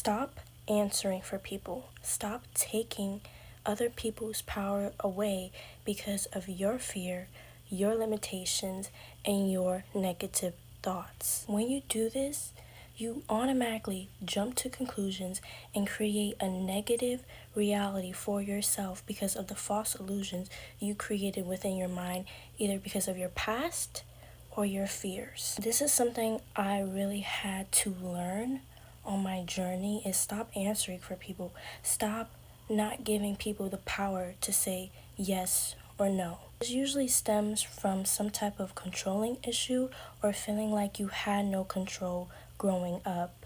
Stop answering for people. Stop taking other people's power away because of your fear, your limitations, and your negative thoughts. When you do this, you automatically jump to conclusions and create a negative reality for yourself because of the false illusions you created within your mind, either because of your past or your fears. This is something I really had to learn on my journey, is stop answering for people. Stop not giving people the power to say yes or no. This usually stems from some type of controlling issue or feeling like you had no control growing up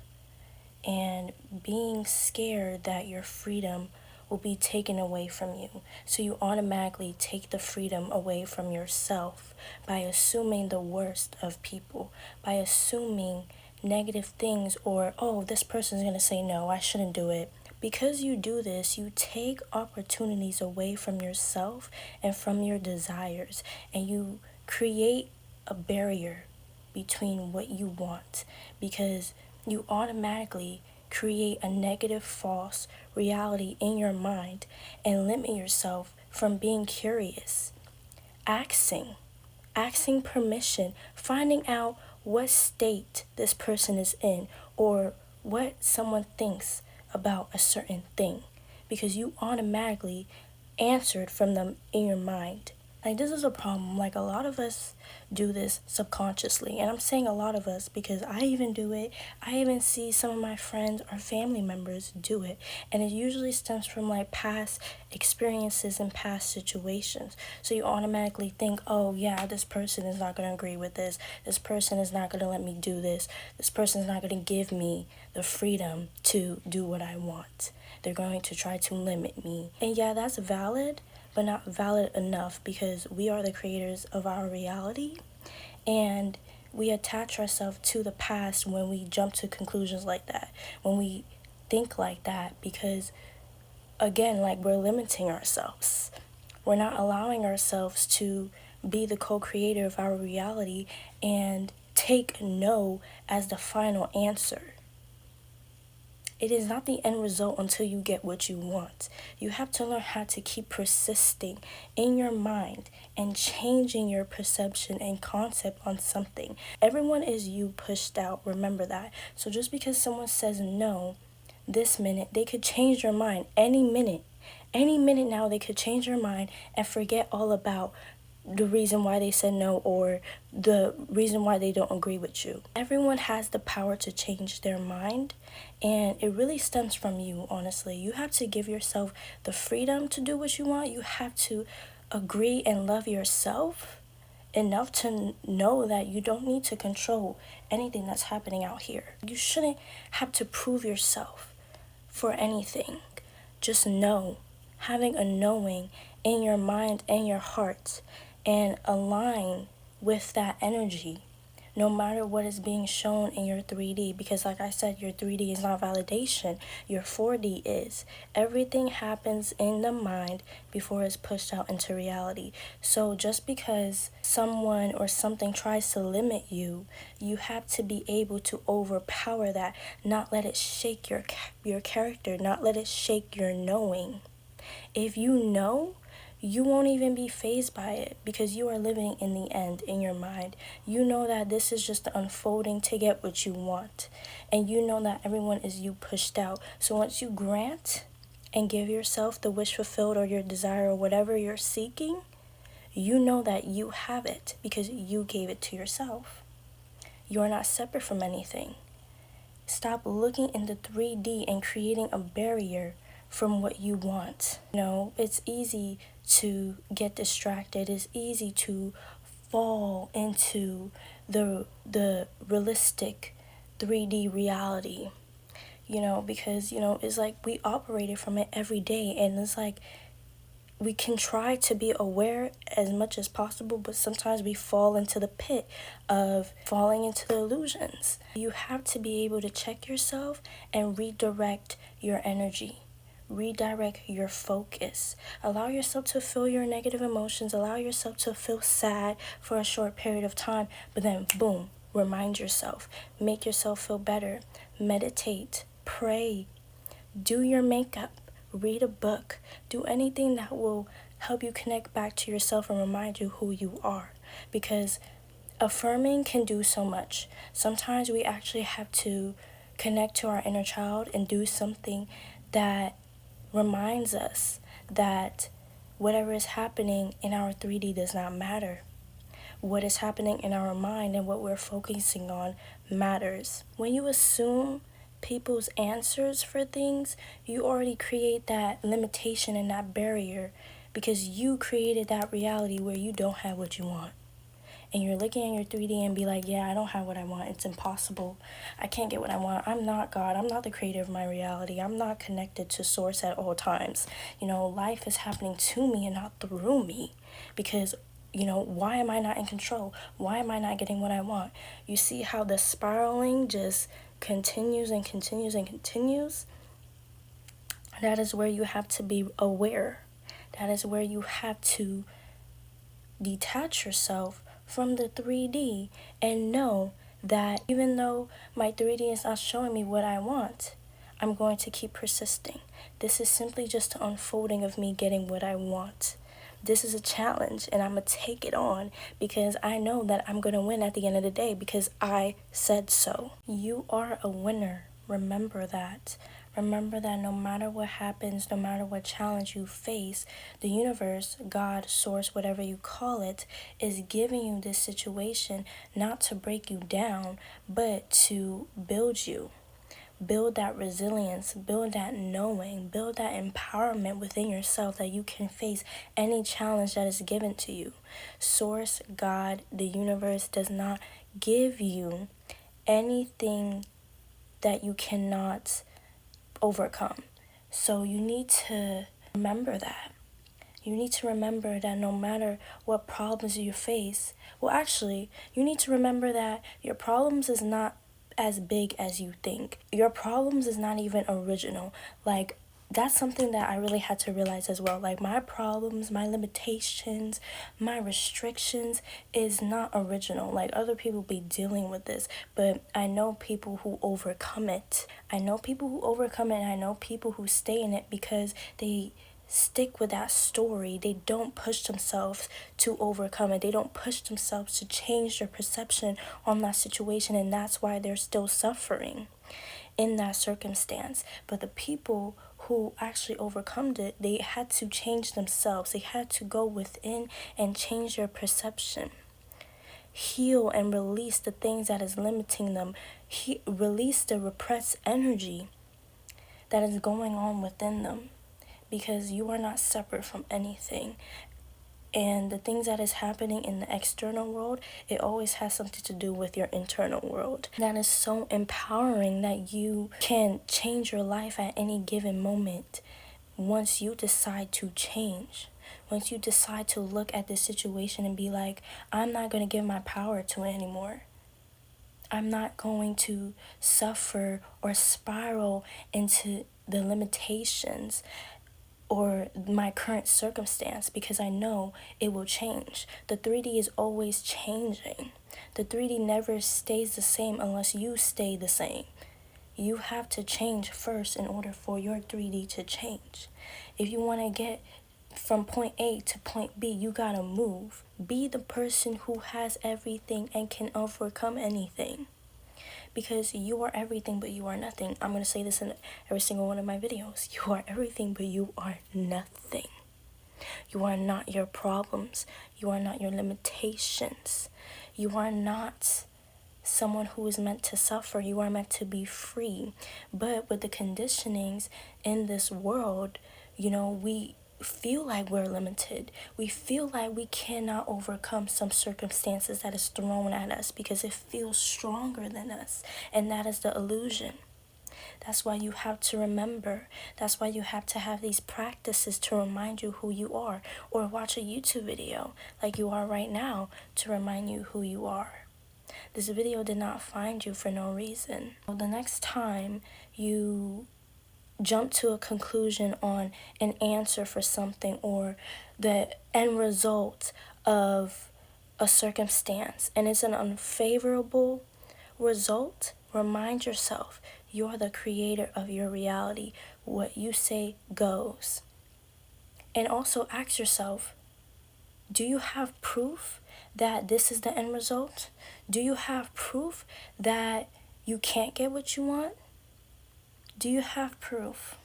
and being scared that your freedom will be taken away from you. So you automatically take the freedom away from yourself by assuming the worst of people, by assuming negative things, or, oh, this person's going to say no, I shouldn't do it. Because you do this, you take opportunities away from yourself and from your desires, and you create a barrier between what you want, because you automatically create a negative false reality in your mind and limit yourself from being curious, asking permission, finding out what state this person is in or what someone thinks about a certain thing, because you automatically answered from them in your mind. Like, this is a problem. Like, a lot of us do this subconsciously. And I'm saying a lot of us because I even do it. I even see some of my friends or family members do it. And it usually stems from, like, past experiences and past situations. So you automatically think, oh, yeah, this person is not going to agree with this. This person is not going to let me do this. This person is not going to give me the freedom to do what I want. They're going to try to limit me. And yeah, that's valid, but not valid enough, because we are the creators of our reality, and we attach ourselves to the past when we jump to conclusions like that, when we think like that, because again, like, we're limiting ourselves. We're not allowing ourselves to be the co-creator of our reality and take no as the final answer. It is not the end result until you get what you want. You have to learn how to keep persisting in your mind and changing your perception and concept on something. Everyone is you pushed out. Remember that. So just because someone says no this minute, they could change their mind any minute. Any minute now, they could change their mind and forget all about the reason why they said no or the reason why they don't agree with you. Everyone has the power to change their mind, and it really stems from you, honestly. You have to give yourself the freedom to do what you want. You have to agree and love yourself enough to know that you don't need to control anything that's happening out here. You shouldn't have to prove yourself for anything. Just know, having a knowing in your mind and your heart, and align with that energy no matter what is being shown in your 3D, because like I said, your 3D is not validation, your 4D is. Everything happens in the mind before it's pushed out into reality. So just because someone or something tries to limit you, you have to be able to overpower that, not let it shake your character, not let it shake your knowing. If you know, you won't even be fazed by it, because you are living in the end in your mind. You know that this is just the unfolding to get what you want. And you know that everyone is you pushed out. So once you grant and give yourself the wish fulfilled or your desire or whatever you're seeking, you know that you have it because you gave it to yourself. You are not separate from anything. Stop looking in the 3D and creating a barrier from what you want. You know, it's easy to get distracted. It's easy to fall into the realistic 3D reality, you know, because, you know, it's like we operated from it every day, and it's like we can try to be aware as much as possible, but sometimes we fall into the pit of falling into the illusions. You have to be able to check yourself and redirect your energy. Redirect your focus. Allow yourself to feel your negative emotions. Allow yourself to feel sad for a short period of time, but then boom, remind yourself. Make yourself feel better. Meditate. pray, do your makeup, read a book, do anything that will help you connect back to yourself and remind you who you are. Because affirming can do so much. Sometimes we actually have to connect to our inner child and do something that reminds us that whatever is happening in our 3D does not matter. What is happening in our mind and what we're focusing on matters. When you assume people's answers for things, you already create that limitation and that barrier because you created that reality where you don't have what you want. And you're looking at your 3D and be like, yeah, I don't have what I want. It's impossible. I can't get what I want. I'm not God. I'm not the creator of my reality. I'm not connected to source at all times. Life is happening to me and not through me. Because, why am I not in control? Why am I not getting what I want? You see how the spiraling just continues and continues and continues? That is where you have to be aware. That is where you have to detach yourself from the 3D and know that even though my 3D is not showing me what I want, I'm going to keep persisting. This is simply just an unfolding of me getting what I want. This is a challenge and I'm going to take it on because I know that I'm going to win at the end of the day because I said so. You are a winner. Remember that. Remember that no matter what happens, no matter what challenge you face, the universe, God, source, whatever you call it, is giving you this situation not to break you down, but to build you. Build that resilience, build that knowing, build that empowerment within yourself that you can face any challenge that is given to you. Source, God, the universe does not give you anything that you cannot overcome. So you need to remember that. You need to remember that no matter what problems you face, you need to remember that your problems is not as big as you think. Your problems is not even original. That's something that I really had to realize as well. My problems, my limitations, my restrictions is not original. Other people be dealing with this, but I know people who overcome it. And I know people who stay in it because they stick with that story. They don't push themselves to overcome it. They don't push themselves to change their perception on that situation, and that's why they're still suffering in that circumstance. But the people who actually overcome it, they had to change themselves. They had to go within and change their perception. Heal and release the things that is limiting them. Release the repressed energy that is going on within them. Because you are not separate from anything. And the things that is happening in the external world, it always has something to do with your internal world. That is so empowering that you can change your life at any given moment once you decide to change. Once you decide to look at this situation and be like, I'm not going to give my power to it anymore. I'm not going to suffer or spiral into the limitations or my current circumstance because I know it will change. The 3D is always changing. The 3D never stays the same unless you stay the same. You have to change first in order for your 3D to change. If you want to get from point A to point B, you gotta move. Be the person who has everything and can overcome anything. Because you are everything, but you are nothing. I'm going to say this in every single one of my videos. You are everything, but you are nothing. You are not your problems. You are not your limitations. You are not someone who is meant to suffer. You are meant to be free. But with the conditionings in this world, we feel like we're limited. We feel like we cannot overcome some circumstances that is thrown at us because it feels stronger than us. And that is the illusion. That's why you have to remember. That's why you have to have these practices to remind you who you are. Or watch a YouTube video like you are right now to remind you who you are. This video did not find you for no reason. The next time you jump to a conclusion on an answer for something or the end result of a circumstance and it's an unfavorable result, remind yourself You're the creator of your reality. What you say goes. And also ask yourself, do you have proof that this is the end result? Do you have proof that you can't get what you want? Do you have proof?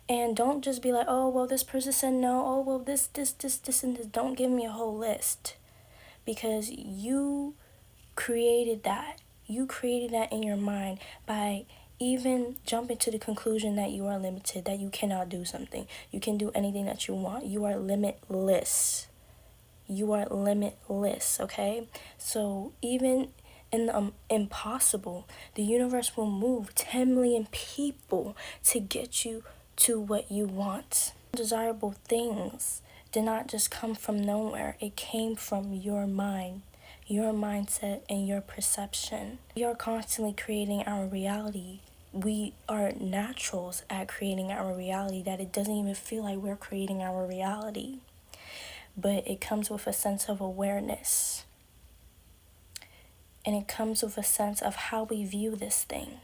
And don't just be like, oh, well, this person said no. Oh, well, this, and this. Don't give me a whole list. Because you created that. You created that in your mind by even jumping to the conclusion that you are limited, that you cannot do something. You can do anything that you want. You are limitless. You are limitless, okay? So even in the impossible, the universe will move 10 million people to get you to what you want. Desirable things did not just come from nowhere. It came from your mind, your mindset, and your perception. We are constantly creating our reality. We are naturals at creating our reality, that it doesn't even feel like we're creating our reality. But it comes with a sense of awareness. And it comes with a sense of how we view this thing.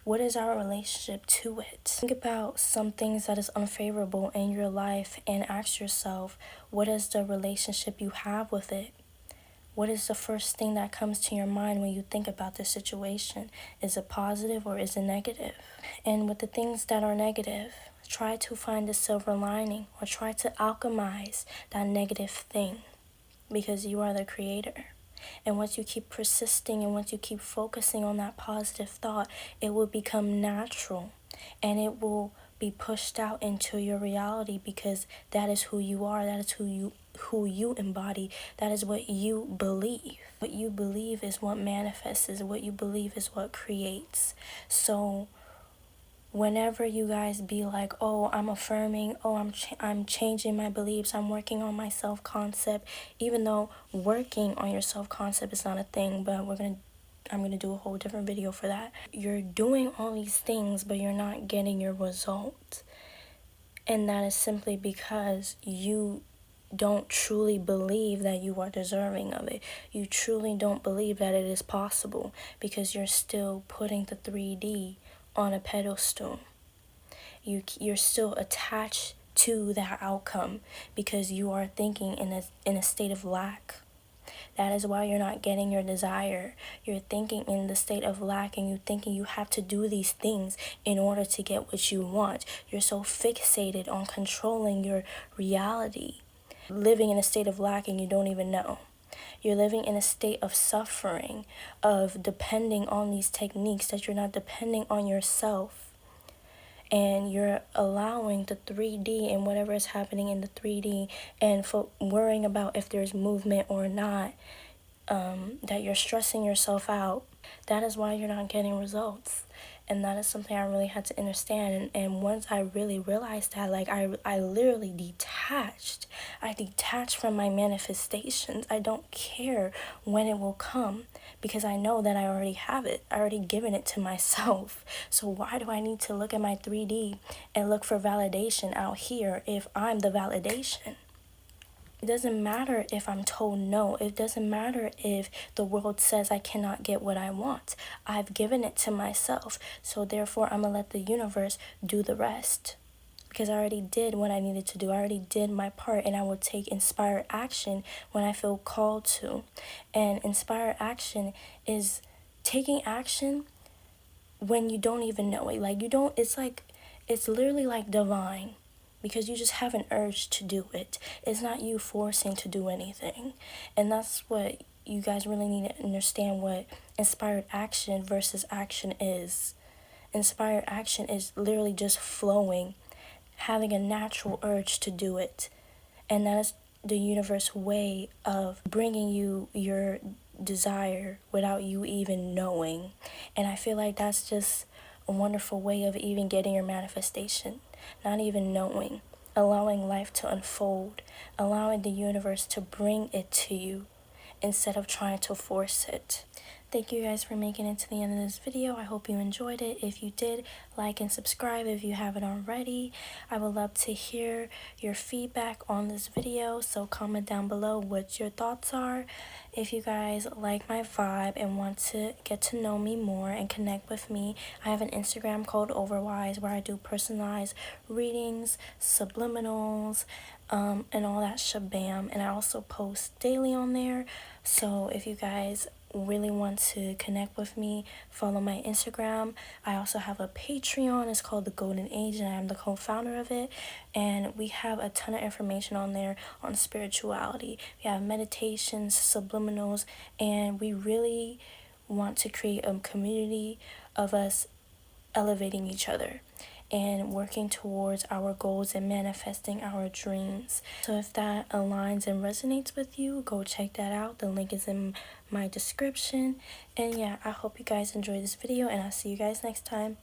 What is our relationship to it? Think about some things that is unfavorable in your life and ask yourself, what is the relationship you have with it? What is the first thing that comes to your mind when you think about this situation? Is it positive or is it negative? And with the things that are negative, try to find the silver lining or try to alchemize that negative thing, because you are the creator. And once you keep persisting and once you keep focusing on that positive thought, it will become natural and it will be pushed out into your reality, because that is who you are. That is who you embody. That is what you believe. What you believe is what manifests. What you believe is what creates. So whenever you guys be like, oh, I'm affirming, oh, I'm changing my beliefs, I'm working on my self-concept, even though working on your self-concept is not a thing, but I'm gonna do a whole different video for that. You're doing all these things, but you're not getting your result. And that is simply because you don't truly believe that you are deserving of it. You truly don't believe that it is possible, because you're still putting the 3D on a pedestal. You're still attached to that outcome because you are thinking in a state of lack. That is why you're not getting your desire. You're thinking in the state of lack, and you're thinking you have to do these things in order to get what you want. You're so fixated on controlling your reality, living in a state of lack, and you don't even know. You're living in a state of suffering, of depending on these techniques, that you're not depending on yourself. And you're allowing the 3D and whatever is happening in the 3D, and for worrying about if there's movement or not, that you're stressing yourself out. That is why you're not getting results. And that is something I really had to understand. And once I really realized that, like, I literally detached. I detached from my manifestations. I don't care when it will come, because I know that I already have it. I already given it to myself. So why do I need to look at my 3D and look for validation out here if I'm the validation? It doesn't matter if I'm told no. It doesn't matter if the world says I cannot get what I want. I've given it to myself. So therefore, I'm going to let the universe do the rest. Because I already did what I needed to do. I already did my part, and I will take inspired action when I feel called to. And inspired action is taking action when you don't even know it. Like, it's literally like divine. Because you just have an urge to do it. It's not you forcing to do anything. And that's what you guys really need to understand, what inspired action versus action is. Inspired action is literally just flowing, having a natural urge to do it. And that is the universe way of bringing you your desire without you even knowing. And I feel like that's just a wonderful way of even getting your manifestation. Not even knowing, allowing life to unfold, allowing the universe to bring it to you instead of trying to force it. Thank you guys for making it to the end of this video. I hope you enjoyed it. If you did, like and subscribe if you haven't already. I would love to hear your feedback on this video, so comment down below what your thoughts are. If you guys like my vibe and want to get to know me more and connect with me, I have an Instagram called Ovrwise where I do personalized readings, subliminals, and all that shabam. And I also post daily on there. So if you guys really want to connect with me, follow my Instagram. I also have a Patreon. It's called The Golden Age, and I'm the co-founder of it. And we have a ton of information on there on spirituality. We have meditations, subliminals, and we really want to create a community of us elevating each other and working towards our goals and manifesting our dreams. So if that aligns and resonates with you, go check that out. The link is in my description. And yeah, I hope you guys enjoyed this video, and I'll see you guys next time.